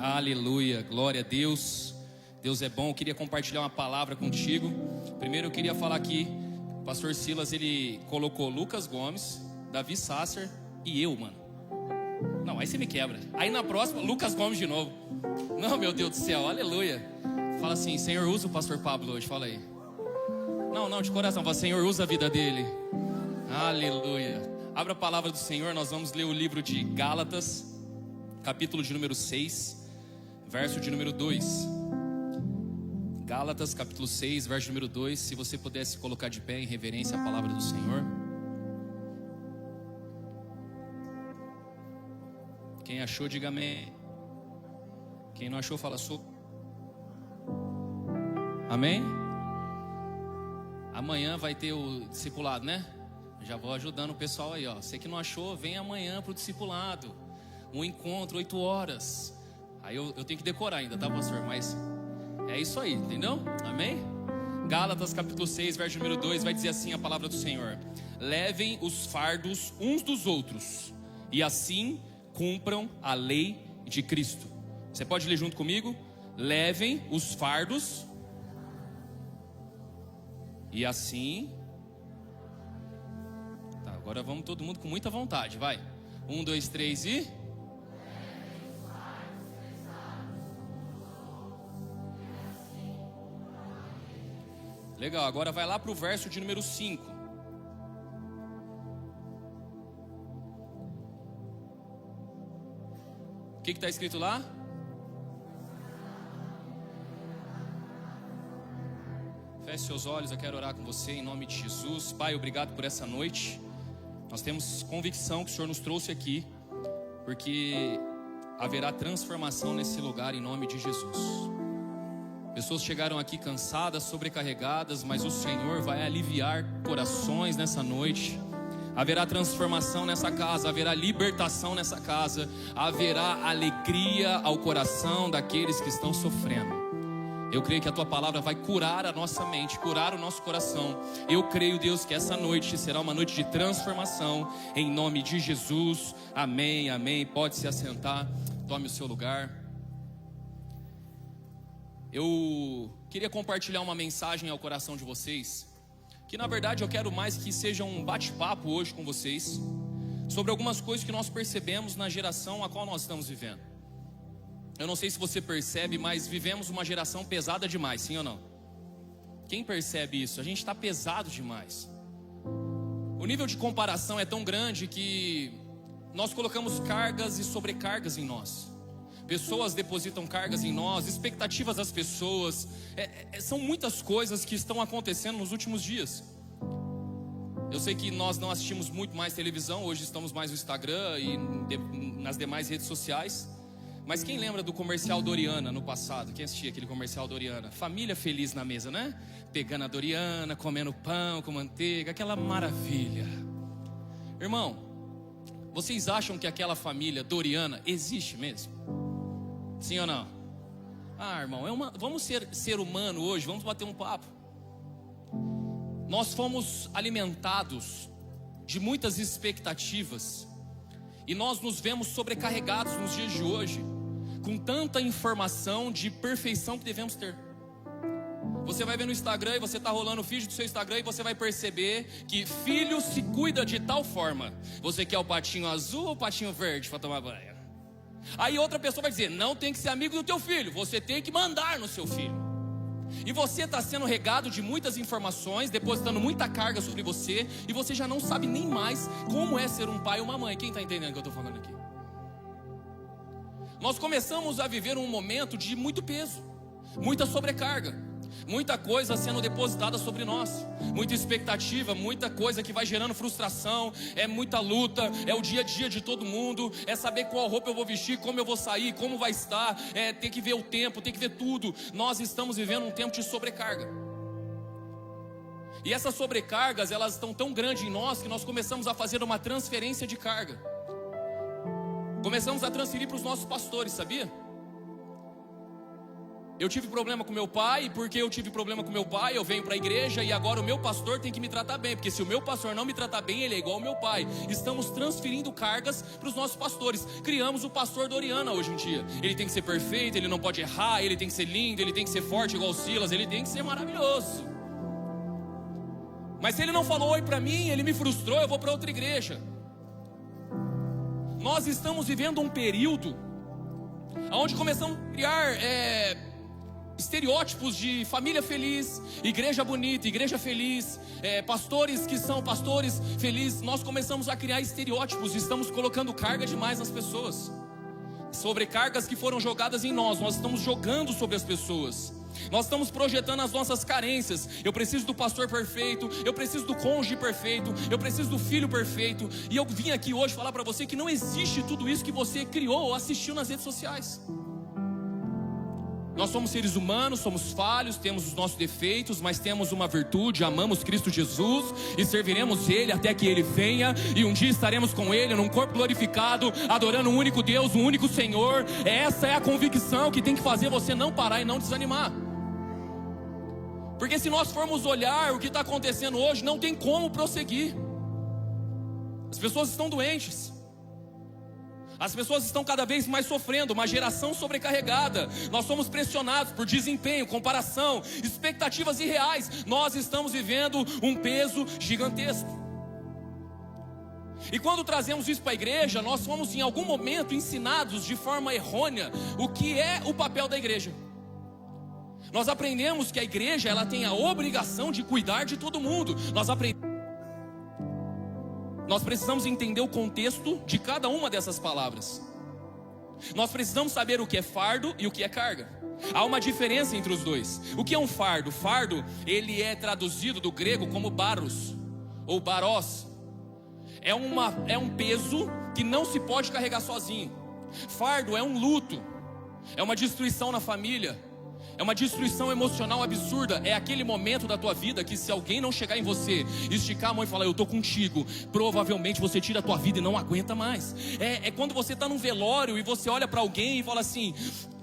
Aleluia, glória a Deus. Deus é bom. Eu queria compartilhar uma palavra contigo. Primeiro eu queria falar aqui, o pastor Silas, ele colocou Lucas Gomes, Davi Sasser e eu, mano. Não, aí você me quebra. Aí na próxima, Lucas Gomes de novo. Não, meu Deus do céu, aleluia. Fala assim, Senhor, usa o pastor Pablo hoje, fala aí. Não, de coração, fala, Senhor, usa a vida dele. Aleluia. Abra a palavra do Senhor, nós vamos ler o livro de Gálatas, capítulo de número 6, verso de número 2. Gálatas, capítulo 6, verso de número 2. Se você pudesse colocar de pé em reverência à palavra do Senhor. Quem achou, diga amém. Quem não achou, fala sou. Amém? Amanhã vai ter o discipulado, né? Já vou ajudando o pessoal aí, ó. Você que não achou, vem amanhã pro discipulado. Um encontro, 8 horas. Aí eu tenho que decorar ainda, tá, pastor? Mas é isso aí, entendeu? Amém? Gálatas capítulo 6, verso número 2, vai dizer assim a palavra do Senhor: levem os fardos uns dos outros, e assim cumpram a lei de Cristo. Você pode ler junto comigo? Levem os fardos, e assim... Tá, agora vamos todo mundo com muita vontade, vai. 1, 2, 3 e... Legal, agora vai lá para o verso de número 5. O que está escrito lá? Feche seus olhos, eu quero orar com você em nome de Jesus. Pai, obrigado por essa noite. Nós temos convicção que o Senhor nos trouxe aqui, porque haverá transformação nesse lugar em nome de Jesus. Pessoas chegaram aqui cansadas, sobrecarregadas, mas o Senhor vai aliviar corações nessa noite. Haverá transformação nessa casa, haverá libertação nessa casa, haverá alegria ao coração daqueles que estão sofrendo. Eu creio que a Tua palavra vai curar a nossa mente, curar o nosso coração. Eu creio, Deus, que essa noite será uma noite de transformação, em nome de Jesus. Amém, amém. Pode se assentar, tome o seu lugar. Eu queria compartilhar uma mensagem ao coração de vocês, que na verdade eu quero mais que seja um bate-papo hoje com vocês, sobre algumas coisas que nós percebemos na geração a qual nós estamos vivendo. Eu não sei se você percebe, mas vivemos uma geração pesada demais, sim ou não? Quem percebe isso? A gente está pesado demais. O nível de comparação é tão grande que nós colocamos cargas e sobrecargas em nós. Pessoas depositam cargas em nós, expectativas das pessoas. São muitas coisas que estão acontecendo nos últimos dias. Eu sei que nós não assistimos muito mais televisão, hoje estamos mais no Instagram e nas demais redes sociais. Mas quem lembra do comercial Doriana no passado? Quem assistia aquele comercial Doriana? Família feliz na mesa, né? Pegando a Doriana, comendo pão com manteiga, aquela maravilha. Irmão, vocês acham que aquela família Doriana existe mesmo? Sim ou não? Ah, irmão, vamos ser humano hoje, vamos bater um papo. Nós fomos alimentados de muitas expectativas e nós nos vemos sobrecarregados nos dias de hoje, com tanta informação de perfeição que devemos ter. Você vai ver no Instagram e você está rolando o feed do seu Instagram e você vai perceber que filho se cuida de tal forma. Você quer o patinho azul ou o patinho verde para tomar banho? Aí outra pessoa vai dizer, não tem que ser amigo do teu filho, você tem que mandar no seu filho. E você está sendo regado de muitas informações, depositando muita carga sobre você, e você já não sabe nem mais como é ser um pai ou uma mãe. Quem está entendendo o que eu estou falando aqui? Nós começamos a viver um momento de muito peso, muita sobrecarga, muita coisa sendo depositada sobre nós, muita expectativa, muita coisa que vai gerando frustração, é muita luta, é o dia a dia de todo mundo, é saber qual roupa eu vou vestir, como eu vou sair, como vai estar, tem que ver o tempo, tem que ver tudo. Nós estamos vivendo um tempo de sobrecarga. E essas sobrecargas, elas estão tão grandes em nós que nós começamos a fazer uma transferência de carga. Começamos a transferir para os nossos pastores, sabia? Eu tive problema com meu pai, e porque eu tive problema com meu pai, eu venho para a igreja e agora o meu pastor tem que me tratar bem, porque se o meu pastor não me tratar bem, ele é igual ao meu pai. Estamos transferindo cargas para os nossos pastores. Criamos o pastor Doriana hoje em dia. Ele tem que ser perfeito, ele não pode errar, ele tem que ser lindo, ele tem que ser forte igual o Silas, ele tem que ser maravilhoso. Mas se ele não falou oi para mim, ele me frustrou, eu vou para outra igreja. Nós estamos vivendo um período onde começamos a criar estereótipos de família feliz, igreja bonita, igreja feliz, pastores que são pastores felizes. Nós começamos a criar estereótipos e estamos colocando carga demais nas pessoas, sobrecargas que foram jogadas em nós estamos jogando sobre as pessoas. Nós estamos projetando as nossas carências. Eu preciso do pastor perfeito, eu preciso do cônjuge perfeito, eu preciso do filho perfeito. E eu vim aqui hoje falar para você que não existe tudo isso que você criou ou assistiu nas redes sociais. Nós somos seres humanos, somos falhos, temos os nossos defeitos, mas temos uma virtude: amamos Cristo Jesus e serviremos Ele até que Ele venha, e um dia estaremos com Ele num corpo glorificado, adorando um único Deus, um único Senhor. Essa é a convicção que tem que fazer você não parar e não desanimar. Porque se nós formos olhar o que está acontecendo hoje, não tem como prosseguir. As pessoas estão doentes, as pessoas estão cada vez mais sofrendo, uma geração sobrecarregada. Nós somos pressionados por desempenho, comparação, expectativas irreais. Nós estamos vivendo um peso gigantesco. E quando trazemos isso para a igreja, nós fomos em algum momento ensinados de forma errônea o que é o papel da igreja. Nós aprendemos que a igreja, ela tem a obrigação de cuidar de todo mundo. Nós precisamos entender o contexto de cada uma dessas palavras. Nós precisamos saber o que é fardo e o que é carga. Há uma diferença entre os dois. O que é um fardo? Fardo, ele é traduzido do grego como baros ou baros. É um peso que não se pode carregar sozinho. Fardo é um luto, é uma destruição na família, é uma destruição emocional absurda. É aquele momento da tua vida que, se alguém não chegar em você, esticar a mão e falar: eu estou contigo, provavelmente você tira a tua vida e não aguenta mais. É quando você está num velório e você olha para alguém e fala assim: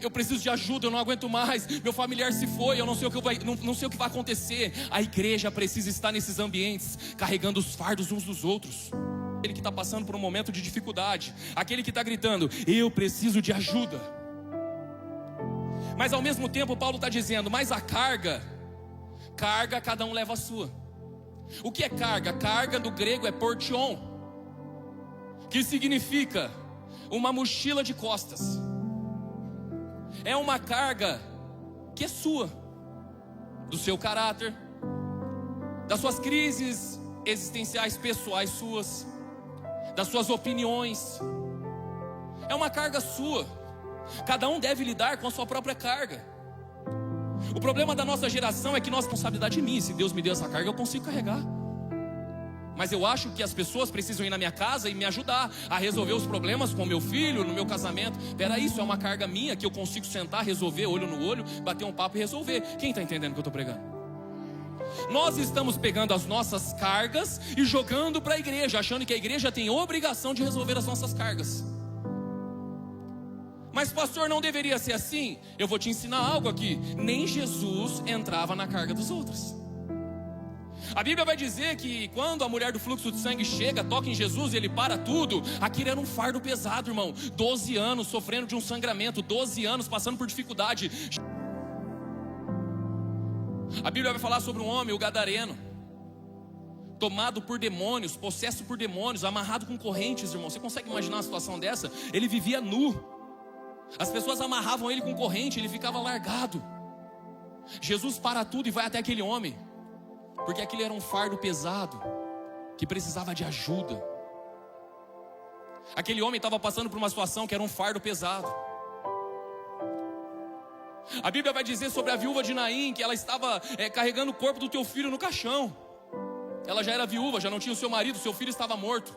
eu preciso de ajuda, eu não aguento mais, meu familiar se foi, eu não sei o que vai acontecer. A igreja precisa estar nesses ambientes, carregando os fardos uns dos outros. Aquele que está passando por um momento de dificuldade, aquele que está gritando: eu preciso de ajuda. Mas ao mesmo tempo Paulo está dizendo: mas a carga cada um leva a sua. O que é carga? Carga do grego é portion, que significa uma mochila de costas. É uma carga que é sua, do seu caráter, das suas crises existenciais pessoais suas, das suas opiniões. É uma carga sua. Cada um deve lidar com a sua própria carga. O problema da nossa geração é que nós temos responsabilidade de mim. Se Deus me deu essa carga, eu consigo carregar. Mas eu acho que as pessoas precisam ir na minha casa e me ajudar a resolver os problemas com o meu filho, no meu casamento. Peraí, isso é uma carga minha que eu consigo sentar, resolver olho no olho, bater um papo e resolver. Quem está entendendo o que eu estou pregando? Nós estamos pegando as nossas cargas e jogando para a igreja, achando que a igreja tem obrigação de resolver as nossas cargas. Mas pastor, não deveria ser assim? Eu vou te ensinar algo aqui. Nem Jesus entrava na carga dos outros. A Bíblia vai dizer que quando a mulher do fluxo de sangue chega, toca em Jesus e ele para tudo. Aquilo era um fardo pesado, irmão. 12 anos sofrendo de um sangramento, 12 anos passando por dificuldade. A Bíblia vai falar sobre um homem, o gadareno, tomado por demônios, possesso por demônios, amarrado com correntes, irmão. Você consegue imaginar uma situação dessa? Ele vivia nu. As pessoas amarravam ele com corrente, ele ficava largado. Jesus para tudo e vai até aquele homem, porque aquele era um fardo pesado, que precisava de ajuda. Aquele homem estava passando por uma situação que era um fardo pesado. A Bíblia vai dizer sobre a viúva de Naim, que ela estava carregando o corpo do teu filho no caixão. Ela já era viúva, já não tinha o seu marido, seu filho estava morto.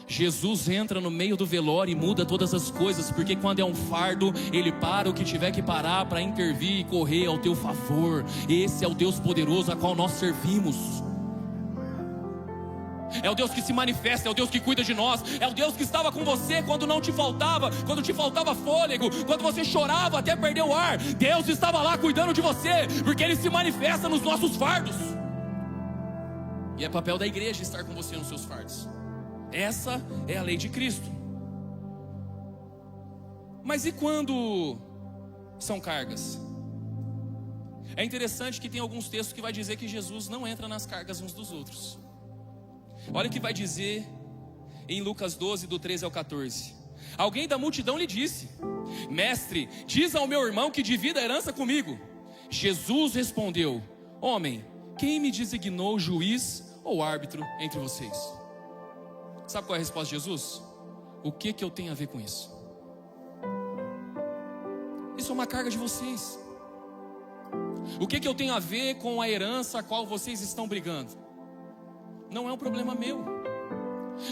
Jesus entra no meio do velório e muda todas as coisas, porque quando é um fardo, Ele para o que tiver que parar para intervir e correr ao teu favor. Esse é o Deus poderoso a qual nós servimos. é o Deus que se manifesta, é o Deus que cuida de nós, é o Deus que estava com você quando não te faltava, quando te faltava fôlego, quando você chorava até perder o ar. Deus estava lá cuidando de você, porque Ele se manifesta nos nossos fardos. E é papel da igreja estar com você nos seus fardos. Essa é a lei de Cristo. Mas e quando são cargas? É interessante que tem alguns textos que vai dizer que Jesus não entra nas cargas uns dos outros. Olha o que vai dizer em Lucas 12, do 13 ao 14. Alguém da multidão lhe disse: Mestre, diz ao meu irmão que divida a herança comigo. Jesus respondeu: Homem, quem me designou juiz ou árbitro entre vocês? Sabe qual é a resposta de Jesus? O que eu tenho a ver com isso? Isso é uma carga de vocês. O que eu tenho a ver com a herança a qual vocês estão brigando? Não é um problema meu.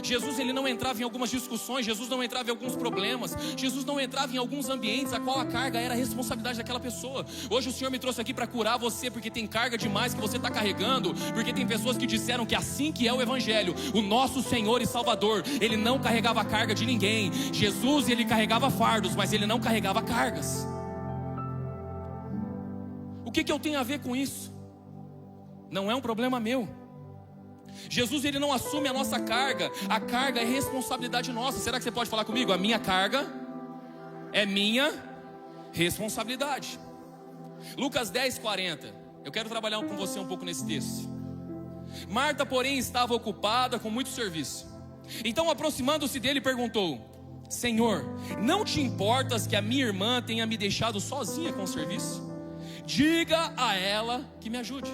Jesus, ele não entrava em algumas discussões, Jesus não entrava em alguns problemas, Jesus não entrava em alguns ambientes a qual a carga era a responsabilidade daquela pessoa. Hoje o Senhor me trouxe aqui para curar você, porque tem carga demais que você está carregando, porque tem pessoas que disseram que assim que é o Evangelho, o nosso Senhor e Salvador, Ele não carregava a carga de ninguém. Jesus, ele carregava fardos, mas ele não carregava cargas. O que eu tenho a ver com isso? Não é um problema meu. Jesus, ele não assume a nossa carga. A carga é responsabilidade nossa. Será que você pode falar comigo? A minha carga é minha responsabilidade. Lucas 10, 40. Eu quero trabalhar com você um pouco nesse texto. Marta, porém, estava ocupada com muito serviço. Então, aproximando-se dele, perguntou: Senhor, não te importas que a minha irmã tenha me deixado sozinha com o serviço? Diga a ela que me ajude.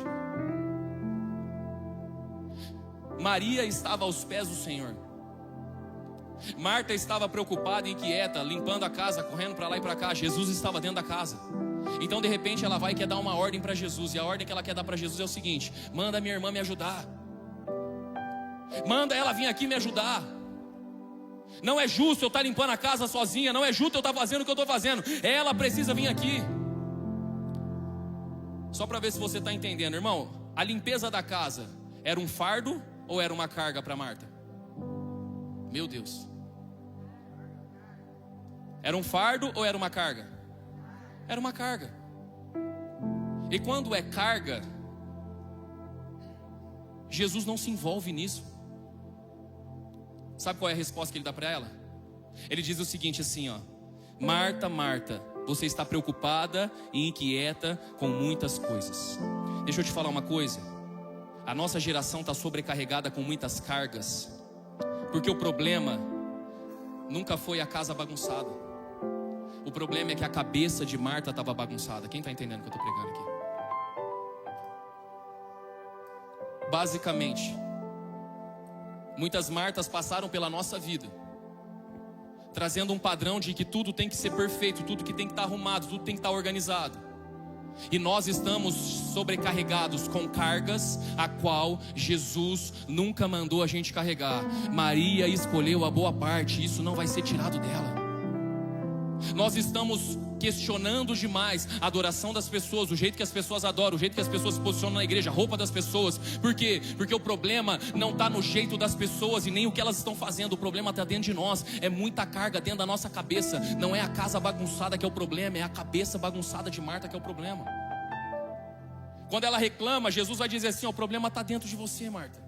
Maria estava aos pés do Senhor. Marta estava preocupada e inquieta, limpando a casa, correndo para lá e para cá. Jesus estava dentro da casa. Então de repente ela vai e quer dar uma ordem para Jesus. E a ordem que ela quer dar para Jesus é o seguinte: manda minha irmã me ajudar. Manda ela vir aqui me ajudar. Não é justo eu estar limpando a casa sozinha. Não é justo eu estar fazendo o que eu estou fazendo. Ela precisa vir aqui. Só para ver se você está entendendo, irmão. A limpeza da casa era um fardo ou era uma carga para Marta? Meu Deus. Era um fardo ou era uma carga? Era uma carga. E quando é carga, Jesus não se envolve nisso. Sabe qual é a resposta que ele dá para ela? Ele diz o seguinte assim, ó: Marta, Marta, você está preocupada e inquieta com muitas coisas. Deixa eu te falar uma coisa. A nossa geração está sobrecarregada com muitas cargas, porque o problema nunca foi a casa bagunçada. O problema é que a cabeça de Marta estava bagunçada. Quem está entendendo o que eu estou pregando aqui? Basicamente, muitas Martas passaram pela nossa vida, trazendo um padrão de que tudo tem que ser perfeito, tudo que tem que estar arrumado, tudo tem que estar organizado. E nós estamos sobrecarregados com cargas a qual Jesus nunca mandou a gente carregar. Maria escolheu a boa parte, isso não vai ser tirado dela. Nós estamos questionando demais a adoração das pessoas, o jeito que as pessoas adoram, o jeito que as pessoas se posicionam na igreja, a roupa das pessoas. Por quê? Porque o problema não está no jeito das pessoas e nem o que elas estão fazendo. O problema está dentro de nós. É muita carga dentro da nossa cabeça. Não é a casa bagunçada que é o problema, é a cabeça bagunçada de Marta que é o problema. Quando ela reclama, Jesus vai dizer assim: o problema está dentro de você, Marta.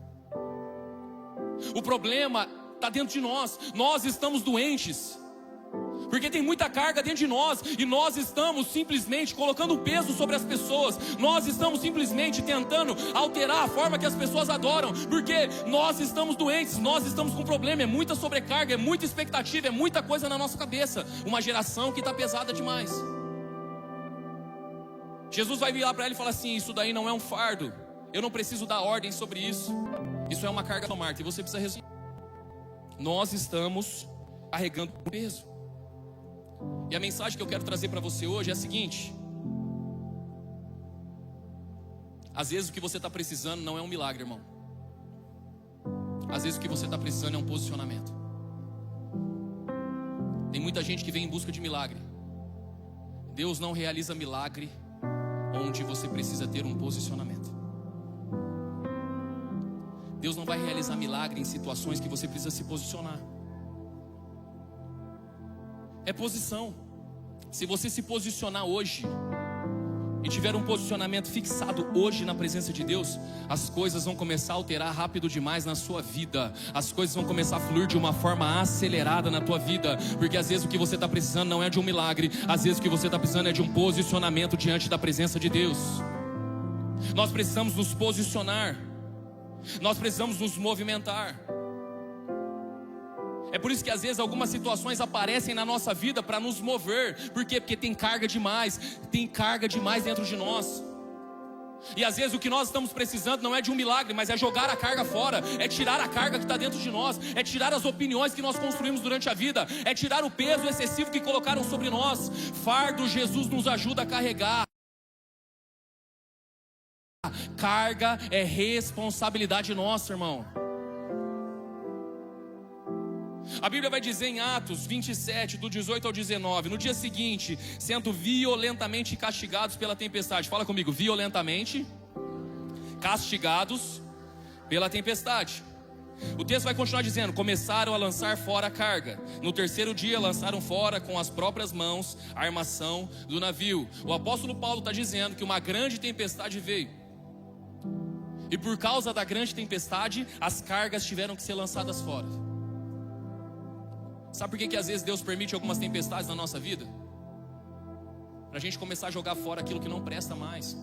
O problema está dentro de nós. Nós estamos doentes porque tem muita carga dentro de nós, e nós estamos simplesmente colocando peso sobre as pessoas. Nós estamos simplesmente tentando alterar a forma que as pessoas adoram, porque nós estamos doentes, nós estamos com problema. É muita sobrecarga, é muita expectativa, é muita coisa na nossa cabeça. Uma geração que está pesada demais. Jesus vai virar para ela e falar assim: isso daí não é um fardo, eu não preciso dar ordem sobre isso. Isso é uma carga para Marta, e você precisa resolver. Nós estamos carregando peso. E a mensagem que eu quero trazer para você hoje é a seguinte: às vezes o que você está precisando não é um milagre, irmão. Às vezes o que você está precisando é um posicionamento. Tem muita gente que vem em busca de milagre. Deus não realiza milagre onde você precisa ter um posicionamento. Deus não vai realizar milagre em situações que você precisa se posicionar. É posição. Se você se posicionar hoje e tiver um posicionamento fixado hoje na presença de Deus, as coisas vão começar a alterar rápido demais na sua vida. As coisas vão começar a fluir de uma forma acelerada na tua vida. Porque às vezes o que você está precisando não é de um milagre. Às vezes o que você está precisando é de um posicionamento diante da presença de Deus. Nós precisamos nos posicionar. Nós precisamos nos movimentar. É por isso que às vezes algumas situações aparecem na nossa vida para nos mover. Por quê? Porque tem carga demais dentro de nós. E às vezes o que nós estamos precisando não é de um milagre, mas é jogar a carga fora. É tirar a carga que está dentro de nós. É tirar as opiniões que nós construímos durante a vida. É tirar o peso excessivo que colocaram sobre nós. Fardo, Jesus nos ajuda a carregar. Carga é responsabilidade nossa, irmão. A Bíblia vai dizer em Atos 27, do 18 ao 19: no dia seguinte, sendo violentamente castigados pela tempestade. Fala comigo, violentamente castigados pela tempestade. O texto vai continuar dizendo: começaram a lançar fora a carga. No terceiro dia lançaram fora com as próprias mãos a armação do navio. O apóstolo Paulo está dizendo que uma grande tempestade veio. E por causa da grande tempestade, as cargas tiveram que ser lançadas fora. Sabe por que às vezes Deus permite algumas tempestades na nossa vida? Para a gente começar a jogar fora aquilo que não presta mais.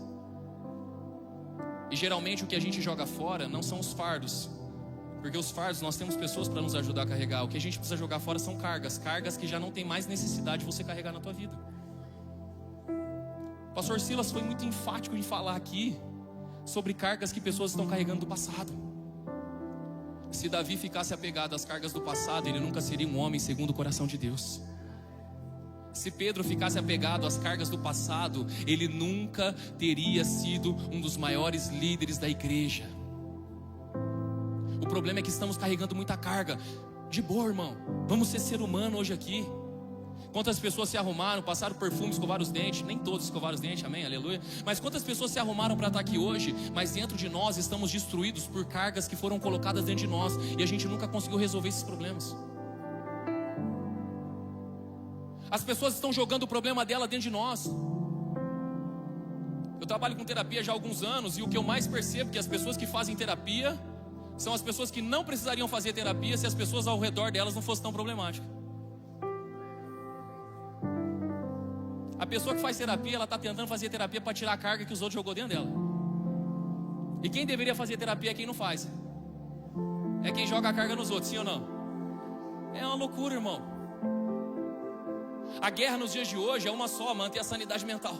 E geralmente o que a gente joga fora não são os fardos, porque os fardos nós temos pessoas para nos ajudar a carregar. O que a gente precisa jogar fora são cargas que já não tem mais necessidade de você carregar na tua vida. O pastor Silas foi muito enfático em falar aqui sobre cargas que pessoas estão carregando do passado. Se Davi ficasse apegado às cargas do passado, ele nunca seria um homem segundo o coração de Deus. Se Pedro ficasse apegado às cargas do passado, ele nunca teria sido um dos maiores líderes da igreja. O problema é que estamos carregando muita carga. De boa, irmão, vamos ser humano hoje aqui. Quantas pessoas se arrumaram, passaram perfume, escovaram os dentes? Nem todos escovaram os dentes, amém, aleluia. Mas quantas pessoas se arrumaram para estar aqui hoje? Mas dentro de nós estamos destruídos por cargas que foram colocadas dentro de nós, e a gente nunca conseguiu resolver esses problemas. As pessoas estão jogando o problema dela dentro de nós. Eu trabalho com terapia já há alguns anos, e o que eu mais percebo é que as pessoas que fazem terapia são as pessoas que não precisariam fazer terapia se as pessoas ao redor delas não fossem tão problemáticas. A pessoa que faz terapia, ela está tentando fazer terapia para tirar a carga que os outros jogou dentro dela. E quem deveria fazer terapia é quem não faz. É quem joga a carga nos outros, sim ou não? É uma loucura, irmão. A guerra nos dias de hoje é uma só: manter a sanidade mental.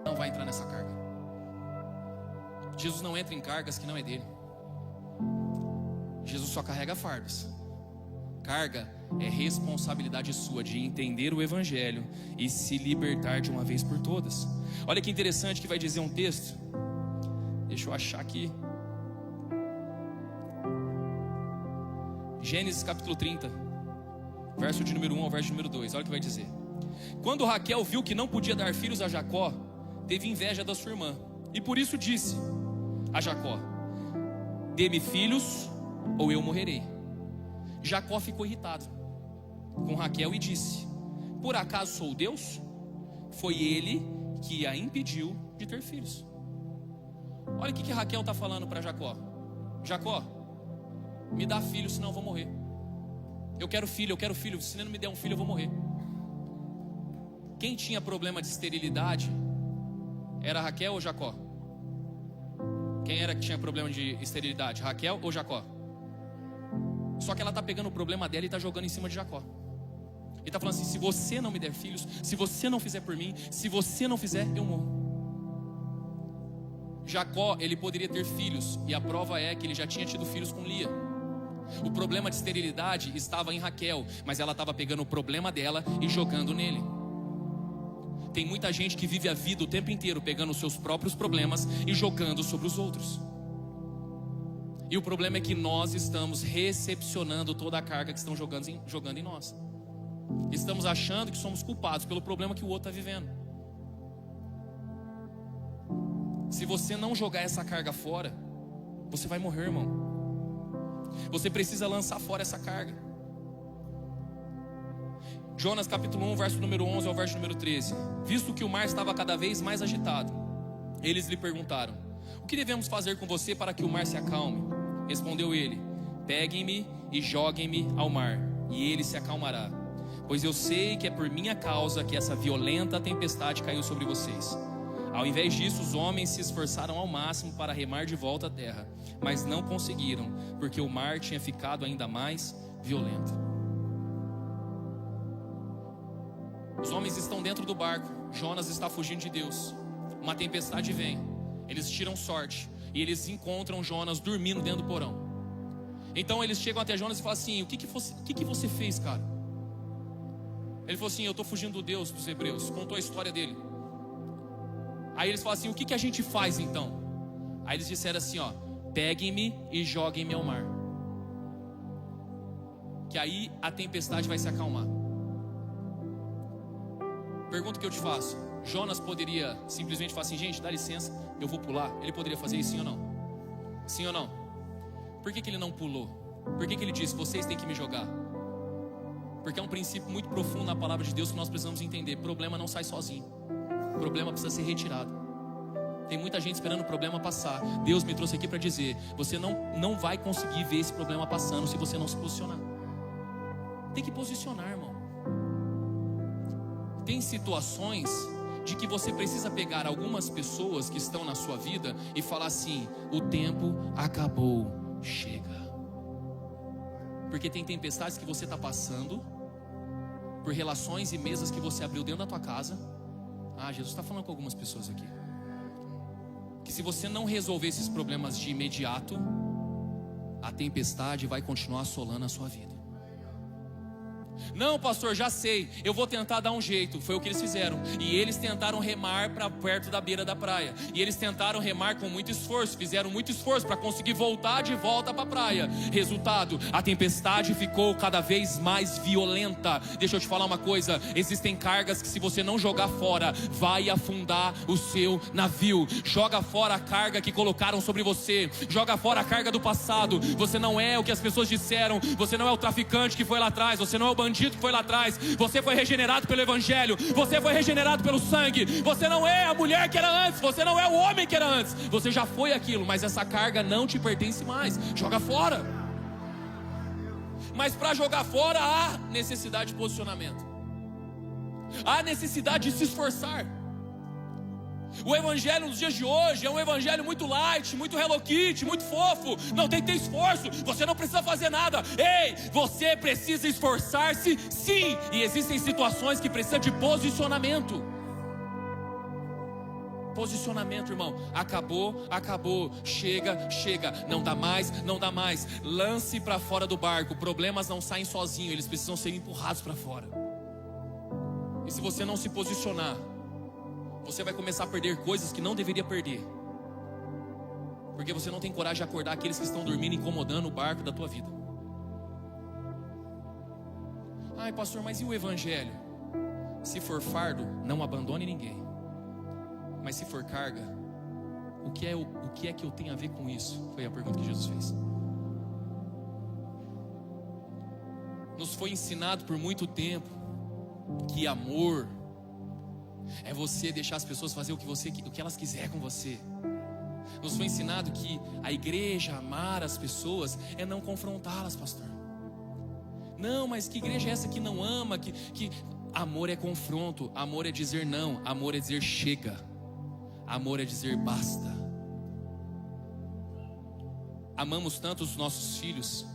Não vai entrar nessa carga. Jesus não entra em cargas que não é dele. Jesus só carrega fardos. Carga é responsabilidade sua de entender o evangelho e se libertar de uma vez por todas. Olha que interessante que vai dizer um texto. Deixa eu achar aqui. Gênesis capítulo 30, verso de número 1 ao verso de número 2. Olha o que vai dizer. Quando Raquel viu que não podia dar filhos a Jacó, teve inveja da sua irmã, e por isso disse a Jacó: dê-me filhos ou eu morrerei. Jacó ficou irritado com Raquel e disse: por acaso sou Deus? Foi ele que a impediu de ter filhos. Olha o que Raquel está falando para Jacó: Jacó, me dá filho, senão eu vou morrer. Eu quero filho, se você não me der um filho eu vou morrer. Quem tinha problema de esterilidade era Raquel ou Jacó? Quem era que tinha problema de esterilidade, Raquel ou Jacó? Só que ela está pegando o problema dela e está jogando em cima de Jacó. Ele está falando assim: se você não me der filhos, se você não fizer por mim, se você não fizer, eu morro. Jacó, ele poderia ter filhos, e a prova é que ele já tinha tido filhos com Lia. O problema de esterilidade estava em Raquel, mas ela estava pegando o problema dela e jogando nele. Tem muita gente que vive a vida o tempo inteiro pegando os seus próprios problemas e jogando sobre os outros. E o problema é que nós estamos recepcionando toda a carga que estão jogando em nós. Estamos achando que somos culpados pelo problema que o outro está vivendo. Se você não jogar essa carga fora, você vai morrer, irmão. Você precisa lançar fora essa carga. Jonas capítulo 1, verso número 11 ao verso número 13. Visto que o mar estava cada vez mais agitado, eles lhe perguntaram: o que devemos fazer com você para que o mar se acalme? Respondeu ele: peguem-me e joguem-me ao mar, e ele se acalmará. Pois eu sei que é por minha causa que essa violenta tempestade caiu sobre vocês. Ao invés disso, os homens se esforçaram ao máximo para remar de volta à terra, mas não conseguiram, porque o mar tinha ficado ainda mais violento. Os homens estão dentro do barco, Jonas está fugindo de Deus. Uma tempestade vem, eles tiram sorte e eles encontram Jonas dormindo dentro do porão. Então eles chegam até Jonas e falam assim: o que você fez, cara? Ele falou assim: eu estou fugindo do Deus dos hebreus. Contou a história dele. Aí eles falam assim: o que a gente faz então? Aí eles disseram assim: ó, peguem-me e joguem-me ao mar, que aí a tempestade vai se acalmar. Pergunta que eu te faço: Jonas poderia simplesmente falar assim: gente, dá licença, eu vou pular? Ele poderia fazer isso, sim ou não? Sim ou não? Por que ele não pulou? Por que ele disse: vocês têm que me jogar? Porque é um princípio muito profundo na palavra de Deus que nós precisamos entender. Problema não sai sozinho, problema precisa ser retirado. Tem muita gente esperando o problema passar. Deus me trouxe aqui para dizer: você não vai conseguir ver esse problema passando se você não se posicionar. Tem que posicionar, irmão. Tem situações de que você precisa pegar algumas pessoas que estão na sua vida e falar assim: o tempo acabou, chega. Porque tem tempestades que você está passando, por relações e mesas que você abriu dentro da tua casa. Jesus está falando com algumas pessoas aqui, que se você não resolver esses problemas de imediato, a tempestade vai continuar assolando a sua vida. Não, pastor, já sei, eu vou tentar dar um jeito. Foi o que eles fizeram. E eles tentaram remar para perto da beira da praia. E eles tentaram remar com muito esforço. Fizeram muito esforço para conseguir voltar de volta para a praia. Resultado, a tempestade ficou cada vez mais violenta. Deixa eu te falar uma coisa: existem cargas que, se você não jogar fora, vai afundar o seu navio. Joga fora a carga que colocaram sobre você. Joga fora a carga do passado. Você não é o que as pessoas disseram. Você não é o traficante que foi lá atrás. Você não é o bandido que foi lá atrás. Você foi regenerado pelo evangelho. Você foi regenerado pelo sangue. Você não é a mulher que era antes. Você não é o homem que era antes. Você já foi aquilo, mas essa carga não te pertence mais. Joga fora. Mas para jogar fora há necessidade de posicionamento. Há necessidade de se esforçar. O evangelho nos dias de hoje é um evangelho muito light, muito Hello Kitty, muito fofo. Não tem que ter esforço, você não precisa fazer nada. Ei, você precisa esforçar-se, sim. E existem situações que precisam de posicionamento. Posicionamento, irmão. Acabou, acabou. Chega, chega. Não dá mais, não dá mais. Lance para fora do barco. Problemas não saem sozinhos, eles precisam ser empurrados para fora. E se você não se posicionar, você vai começar a perder coisas que não deveria perder, porque você não tem coragem de acordar aqueles que estão dormindo, incomodando o barco da tua vida. Ai, pastor, mas e o evangelho? Se for fardo, não abandone ninguém. Mas se for carga, o que é que eu tenho a ver com isso? Foi a pergunta que Jesus fez. Nos foi ensinado por muito tempo que amor é você deixar as pessoas fazer o que elas quiserem com você. Nos foi ensinado que a igreja, amar as pessoas, é não confrontá-las, pastor. Não, mas que igreja é essa que não ama? Que amor é confronto, amor é dizer não, amor é dizer chega, amor é dizer basta. Amamos tanto os nossos filhos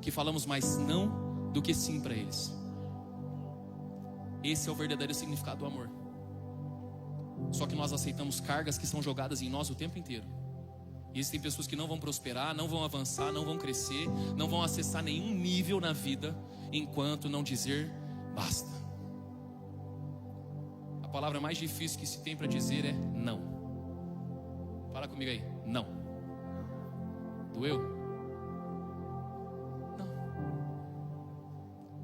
que falamos mais não do que sim para eles. Esse é o verdadeiro significado do amor. Só que nós aceitamos cargas que são jogadas em nós o tempo inteiro. E existem pessoas que não vão prosperar, não vão avançar, não vão crescer, não vão acessar nenhum nível na vida enquanto não dizer basta. A palavra mais difícil que se tem para dizer é não. Fala comigo aí, não. Doeu? Não.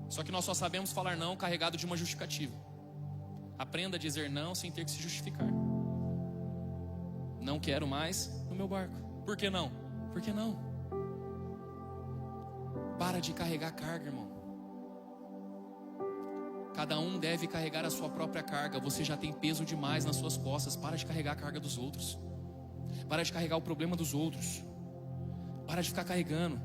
Só que nós só sabemos falar não carregado de uma justificativa. Aprenda a dizer não sem ter que se justificar. Não quero mais no meu barco. Por que não? Por que não? Para de carregar carga, irmão. Cada um deve carregar a sua própria carga. Você já tem peso demais nas suas costas. Para de carregar a carga dos outros. Para de carregar o problema dos outros. Para de ficar carregando.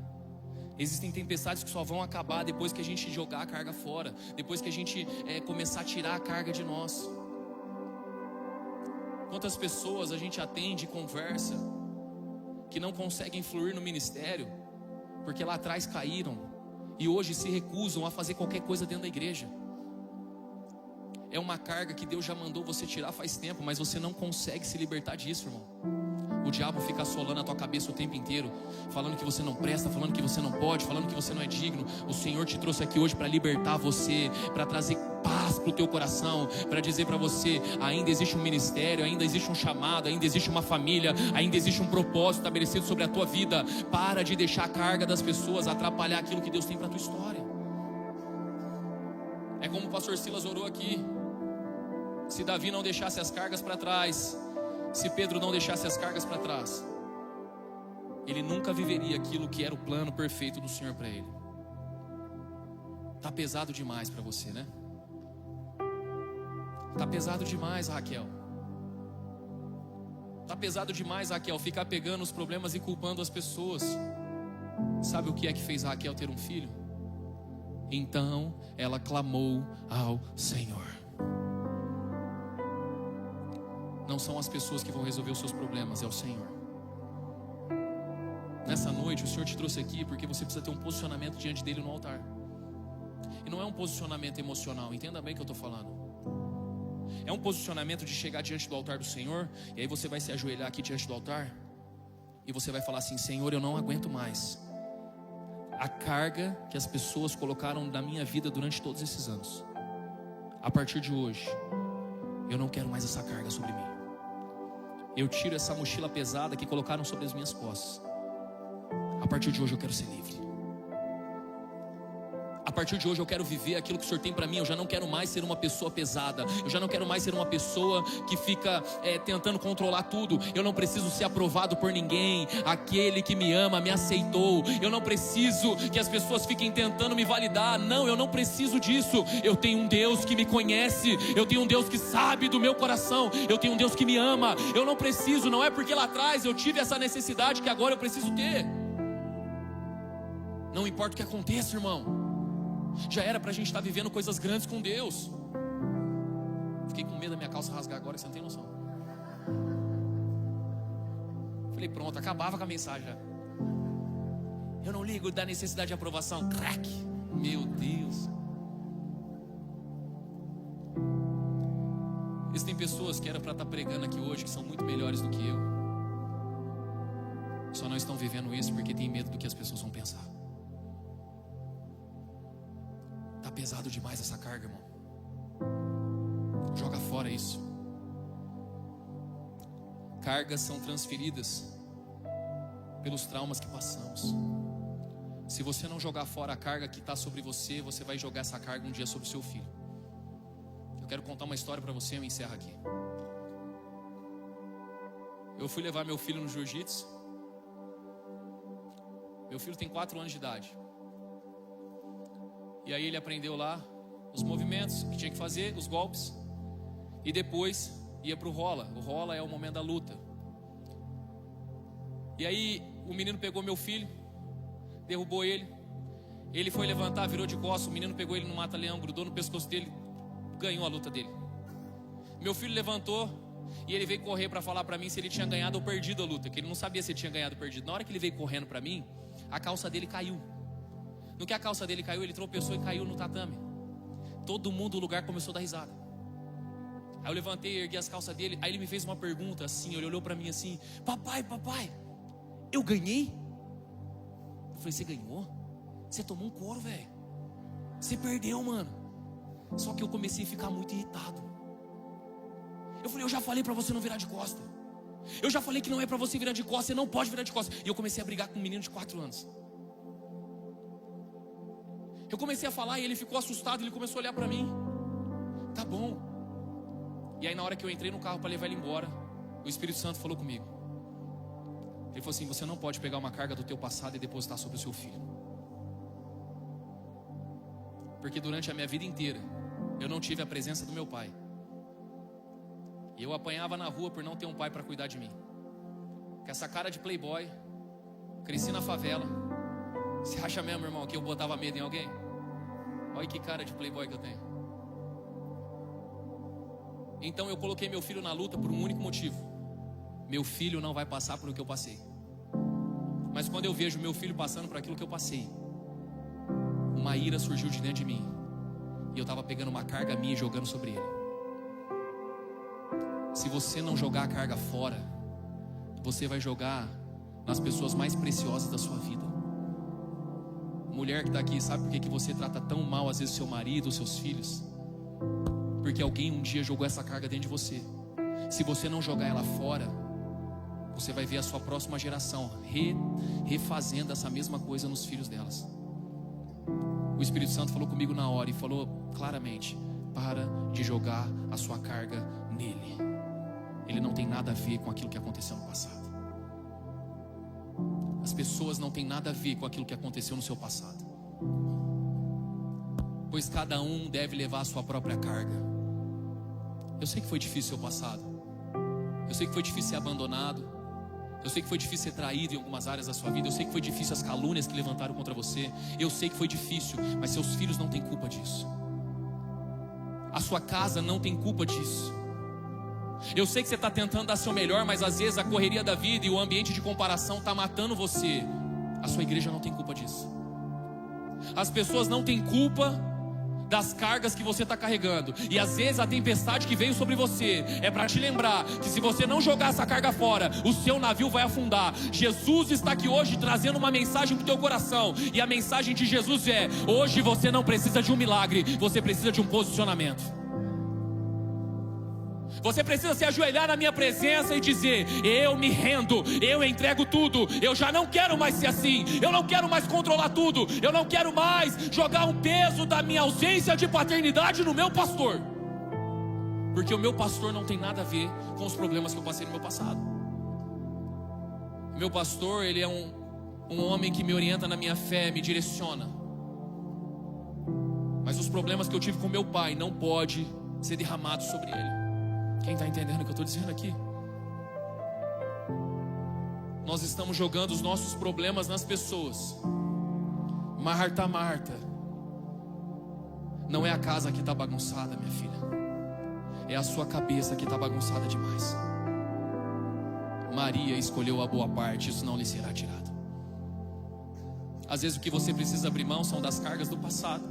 Existem tempestades que só vão acabar depois que a gente jogar a carga fora. Depois que a gente começar a tirar a carga de nós. Quantas pessoas a gente atende e conversa que não conseguem fluir no ministério porque lá atrás caíram e hoje se recusam a fazer qualquer coisa dentro da igreja. É uma carga que Deus já mandou você tirar faz tempo, mas você não consegue se libertar disso, irmão. O diabo fica assolando a tua cabeça o tempo inteiro, falando que você não presta, falando que você não pode, falando que você não é digno. O Senhor te trouxe aqui hoje para libertar você, para trazer paz para o teu coração, para dizer para você: ainda existe um ministério, ainda existe um chamado, ainda existe uma família, ainda existe um propósito estabelecido sobre a tua vida. Para de deixar a carga das pessoas atrapalhar aquilo que Deus tem para a tua história. É como o pastor Silas orou aqui. Se Davi não deixasse as cargas para trás, se Pedro não deixasse as cargas para trás, ele nunca viveria aquilo que era o plano perfeito do Senhor para ele. Tá pesado demais para você, né? Tá pesado demais, Raquel. Tá pesado demais, Raquel, ficar pegando os problemas e culpando as pessoas. Sabe o que é que fez Raquel ter um filho? Então ela clamou ao Senhor. Não são as pessoas que vão resolver os seus problemas, é o Senhor. Nessa noite o Senhor te trouxe aqui porque você precisa ter um posicionamento diante dele no altar. E não é um posicionamento emocional, entenda bem o que eu estou falando. É um posicionamento de chegar diante do altar do Senhor. E aí você vai se ajoelhar aqui diante do altar e você vai falar assim: Senhor, eu não aguento mais a carga que as pessoas colocaram na minha vida durante todos esses anos. A partir de hoje, eu não quero mais essa carga sobre mim. Eu tiro essa mochila pesada que colocaram sobre as minhas costas. A partir de hoje eu quero ser livre. A partir de hoje eu quero viver aquilo que o Senhor tem para mim. Eu já não quero mais ser uma pessoa pesada. Eu já não quero mais ser uma pessoa que fica tentando controlar tudo. Eu não preciso ser aprovado por ninguém. Aquele que me ama me aceitou. Eu não preciso que as pessoas fiquem tentando me validar. Não, eu não preciso disso. Eu tenho um Deus que me conhece. Eu tenho um Deus que sabe do meu coração. Eu tenho um Deus que me ama. Eu não preciso, não é porque lá atrás eu tive essa necessidade que agora eu preciso ter. Não importa o que aconteça, irmão. Já era pra gente estar vivendo coisas grandes com Deus. Fiquei com medo da minha calça rasgar agora, você não tem noção. Falei, pronto, acabava com a mensagem já. Eu não ligo da necessidade de aprovação. Crack. Meu Deus. Existem pessoas que era pra estar pregando aqui hoje, que são muito melhores do que eu. Só não estão vivendo isso porque tem medo do que as pessoas vão pensar. Tá pesado demais essa carga, irmão. Joga fora isso. Cargas são transferidas pelos traumas que passamos. Se você não jogar fora a carga que está sobre você, você vai jogar essa carga um dia sobre o seu filho. Eu quero contar uma história para você e eu encerro aqui. Eu fui levar meu filho no jiu-jitsu. Meu filho tem 4 anos de idade. E aí ele aprendeu lá os movimentos que tinha que fazer, os golpes. E depois ia para o rola. O rola é o momento da luta. E aí o menino pegou meu filho, derrubou ele. Ele foi levantar, virou de costas. O menino pegou ele no mata-leão, grudou no pescoço dele, ganhou a luta dele. Meu filho levantou e ele veio correr para falar para mim se ele tinha ganhado ou perdido a luta, que ele não sabia se ele tinha ganhado ou perdido. Na hora que ele veio correndo para mim, a calça dele caiu. No que a calça dele caiu, ele tropeçou e caiu no tatame. Todo mundo no lugar começou a dar risada. Aí eu levantei, ergui as calças dele. Aí ele me fez uma pergunta assim, ele olhou pra mim assim: papai, eu ganhei? Eu falei: você ganhou? Você tomou um couro, velho. Você perdeu, mano. Só que eu comecei a ficar muito irritado. Eu falei: eu já falei pra você não virar de costa. Eu já falei que não é pra você virar de costa. Você não pode virar de costa. E eu comecei a brigar com um menino de 4 anos. Eu comecei a falar e ele ficou assustado. Ele começou a olhar pra mim. Tá bom. E aí na hora que eu entrei no carro para levar ele embora, o Espírito Santo falou comigo. Ele falou assim: você não pode pegar uma carga do teu passado e depositar sobre o seu filho. Porque durante a minha vida inteira eu não tive a presença do meu pai. E eu apanhava na rua por não ter um pai para cuidar de mim. Com essa cara de playboy, cresci na favela. Você acha mesmo, irmão, que eu botava medo em alguém? Olha que cara de playboy que eu tenho. Então eu coloquei meu filho na luta por um único motivo: meu filho não vai passar por o que eu passei. Mas quando eu vejo meu filho passando por aquilo que eu passei, uma ira surgiu de dentro de mim. E eu estava pegando uma carga minha e jogando sobre ele. Se você não jogar a carga fora, você vai jogar nas pessoas mais preciosas da sua vida. Mulher que está aqui, sabe por que você trata tão mal às vezes seu marido, seus filhos? Porque alguém um dia jogou essa carga dentro de você. Se você não jogar ela fora, você vai ver a sua próxima geração refazendo essa mesma coisa nos filhos delas. O Espírito Santo falou comigo na hora e falou claramente: para de jogar a sua carga nele. Ele não tem nada a ver com aquilo que aconteceu no passado. As pessoas não têm nada a ver com aquilo que aconteceu no seu passado. Pois cada um deve levar a sua própria carga. Eu sei que foi difícil o seu passado. Eu sei que foi difícil ser abandonado. Eu sei que foi difícil ser traído em algumas áreas da sua vida. Eu sei que foi difícil as calúnias que levantaram contra você. Eu sei que foi difícil, mas seus filhos não têm culpa disso. A sua casa não tem culpa disso. Eu sei que você está tentando dar seu melhor, mas às vezes a correria da vida e o ambiente de comparação está matando você. A sua igreja não tem culpa disso. As pessoas não têm culpa das cargas que você está carregando. E às vezes a tempestade que veio sobre você é para te lembrar que se você não jogar essa carga fora, o seu navio vai afundar. Jesus está aqui hoje trazendo uma mensagem para o teu coração. E a mensagem de Jesus é: hoje você não precisa de um milagre, você precisa de um posicionamento. Você precisa se ajoelhar na minha presença e dizer: eu me rendo, eu entrego tudo. Eu já não quero mais ser assim. Eu não quero mais controlar tudo. Eu não quero mais jogar um peso da minha ausência de paternidade no meu pastor. Porque o meu pastor não tem nada a ver com os problemas que eu passei no meu passado. Meu pastor, ele é um homem que me orienta na minha fé, me direciona. Mas os problemas que eu tive com meu pai não pode ser derramados sobre ele. Quem está entendendo o que eu estou dizendo aqui? Nós estamos jogando os nossos problemas nas pessoas. Marta, Marta, não é a casa que está bagunçada, minha filha. É a sua cabeça que está bagunçada demais. Maria escolheu a boa parte, isso não lhe será tirado. Às vezes o que você precisa abrir mão são das cargas do passado.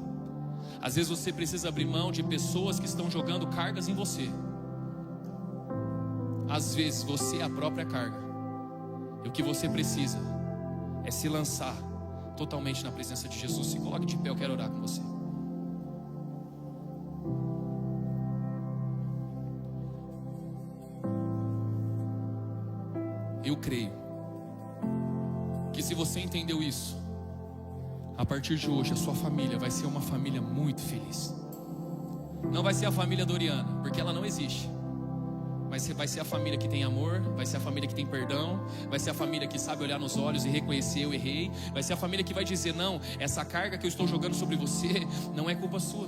Às vezes você precisa abrir mão de pessoas que estão jogando cargas em você. Às vezes você é a própria carga. E o que você precisa é se lançar totalmente na presença de Jesus. Se coloque de pé, eu quero orar com você. Eu creio que se você entendeu isso, a partir de hoje a sua família vai ser uma família muito feliz. Não vai ser a família Doriana, porque ela não existe. Mas vai ser a família que tem amor, vai ser a família que tem perdão, vai ser a família que sabe olhar nos olhos e reconhecer: eu errei. Vai ser a família que vai dizer: não, essa carga que eu estou jogando sobre você não é culpa sua.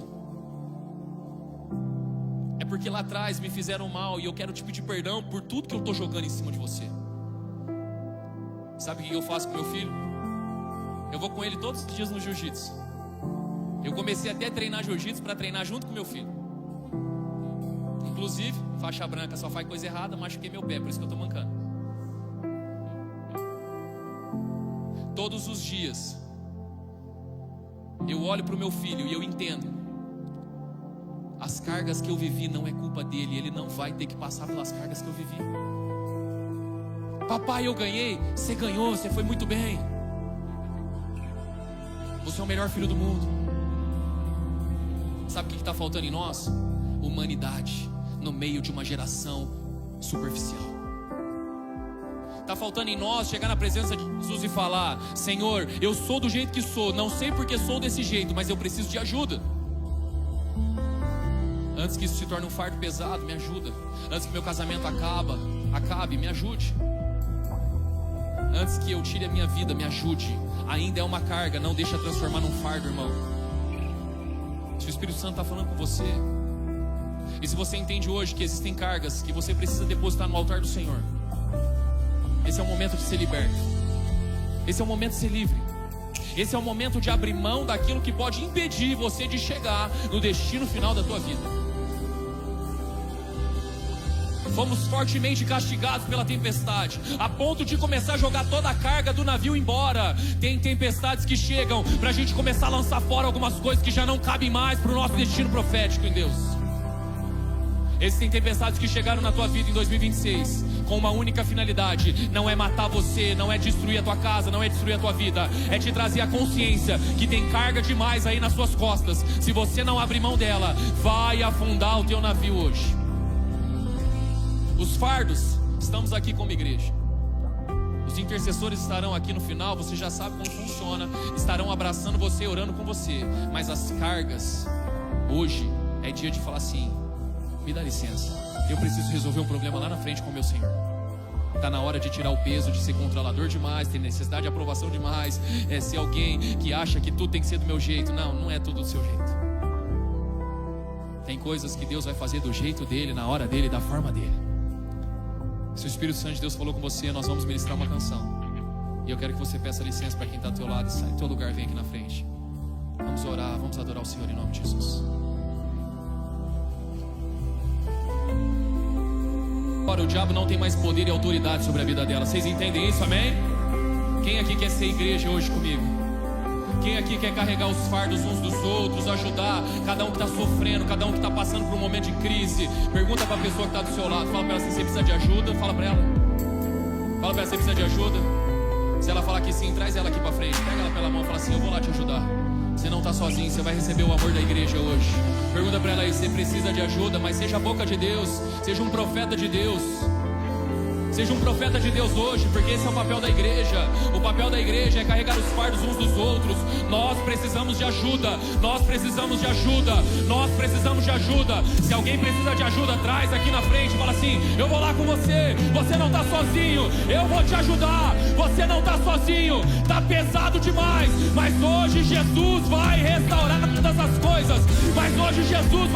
É porque lá atrás me fizeram mal e eu quero te pedir perdão por tudo que eu estou jogando em cima de você. Sabe o que eu faço com meu filho? Eu vou com ele todos os dias no jiu-jitsu. Eu comecei até a treinar jiu-jitsu para treinar junto com meu filho. Inclusive, faixa branca, só faz coisa errada, machuquei meu pé, por isso que eu estou mancando. Todos os dias eu olho para o meu filho e eu entendo: as cargas que eu vivi não é culpa dele. Ele não vai ter que passar pelas cargas que eu vivi. Papai, eu ganhei. Você ganhou, você foi muito bem. Você é o melhor filho do mundo. Sabe o que está faltando em nós? Humanidade no meio de uma geração superficial. Está faltando em nós chegar na presença de Jesus e falar: Senhor, eu sou do jeito que sou, não sei porque sou desse jeito, mas eu preciso de ajuda. Antes que isso se torne um fardo pesado, me ajuda. Antes que meu casamento acabe, me ajude. Antes que eu tire a minha vida, me ajude. Ainda é uma carga, não deixa transformar num fardo, irmão. Se o Espírito Santo está falando com você, e se você entende hoje que existem cargas que você precisa depositar no altar do Senhor, esse é o momento de ser liberto. Esse é o momento de ser livre. Esse é o momento de abrir mão daquilo que pode impedir você de chegar no destino final da tua vida. Fomos fortemente castigados pela tempestade, a ponto de começar a jogar toda a carga do navio embora. Tem tempestades que chegam para a gente começar a lançar fora algumas coisas que já não cabem mais para o nosso destino profético em Deus. Existem tempestades que chegaram na tua vida em 2026 com uma única finalidade: não é matar você, não é destruir a tua casa, não é destruir a tua vida, é te trazer a consciência que tem carga demais aí nas suas costas. Se você não abrir mão dela, vai afundar o teu navio hoje. Os fardos, estamos aqui como igreja. Os intercessores estarão aqui no final, você já sabe como funciona, estarão abraçando você, orando com você. Mas as cargas, hoje é dia de falar assim: me dá licença, eu preciso resolver um problema lá na frente com o meu Senhor. Está na hora de tirar o peso de ser controlador demais, ter necessidade de aprovação demais, ser alguém que acha que tudo tem que ser do meu jeito. Não, não é tudo do seu jeito. Tem coisas que Deus vai fazer do jeito dele, na hora dele, da forma dele. Se o Espírito Santo de Deus falou com você, nós vamos ministrar uma canção. E eu quero que você peça licença para quem está ao teu lado e sai do teu lugar, vem aqui na frente. Vamos orar, vamos adorar o Senhor em nome de Jesus. Agora o diabo não tem mais poder e autoridade sobre a vida dela. Vocês entendem isso, amém? Quem aqui quer ser igreja hoje comigo? Quem aqui quer carregar os fardos uns dos outros, ajudar cada um que está sofrendo, cada um que está passando por um momento de crise? Pergunta para a pessoa que está do seu lado, fala para ela assim: você precisa de ajuda? Fala para ela. Fala para ela: você precisa de ajuda? Se ela falar que sim, traz ela aqui para frente, pega ela pela mão e fala assim: eu vou lá te ajudar. Você não está sozinho, você vai receber o amor da igreja hoje. Pergunta para ela aí: você precisa de ajuda? Mas seja a boca de Deus, seja um profeta de Deus. Seja um profeta de Deus hoje, porque esse é o papel da igreja. O papel da igreja é carregar os fardos uns dos outros. Nós precisamos de ajuda. Nós precisamos de ajuda. Nós precisamos de ajuda. Se alguém precisa de ajuda, traz aqui na frente. Fala assim: eu vou lá com você. Você não está sozinho. Eu vou te ajudar. Você não está sozinho. Está pesado demais. Mas hoje Jesus vai restaurar todas as coisas. Mas hoje Jesus vai